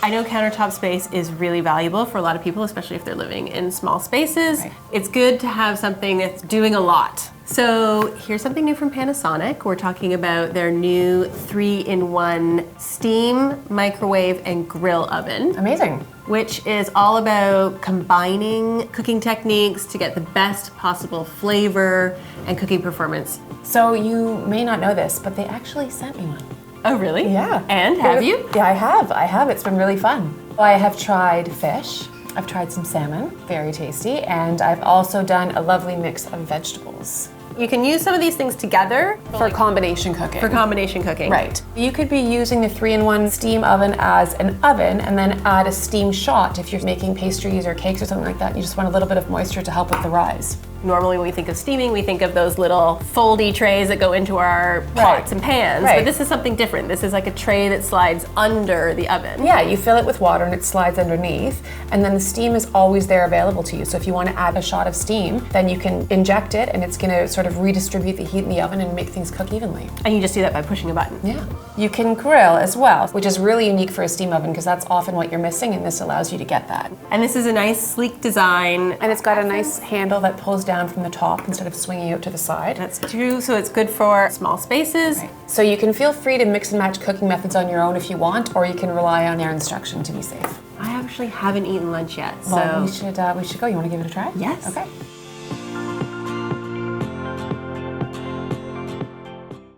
I know countertop space is really valuable for a lot of people, especially if they're living in small spaces. Right. It's good to have something that's doing a lot. So here's something new from Panasonic. We're talking about their new 3-in-1 steam, microwave, and grill oven. Amazing. Which is all about combining cooking techniques to get the best possible flavor and cooking performance. So you may not know this, but they actually sent me one. Oh, really? Yeah. And have you? Yeah, I have. It's been really fun. I have tried fish. I've tried some salmon, very tasty, and I've also done a lovely mix of vegetables. You can use some of these things together For combination cooking. for combination cooking. Right. You could be using the 3-in-1 steam oven as an oven and then add a steam shot if you're making pastries or cakes or something like that and you just want a little bit of moisture to help with the rise. Normally when we think of steaming, we think of those little foldy trays that go into our pots and pans, Right. but this is something different. This is like a tray that slides under the oven. Yeah, you fill it with water and it slides underneath, and then the steam is always there available to you. So if you want to add a shot of steam, then you can inject it and it's going to sort of redistribute the heat in the oven and make things cook evenly. And you just do that by pushing a button. Yeah. You can grill as well, which is really unique for a steam oven because that's often what you're missing, and this allows you to get that. And this is a nice sleek design. And it's got a nice handle that pulls down from the top instead of swinging out to the side. That's true, so it's good for small spaces. Right. So you can feel free to mix and match cooking methods on your own if you want, or you can rely on their instruction to be safe. I actually haven't eaten lunch yet, so. Well, we should go. You want to give it a try? Yes. Okay.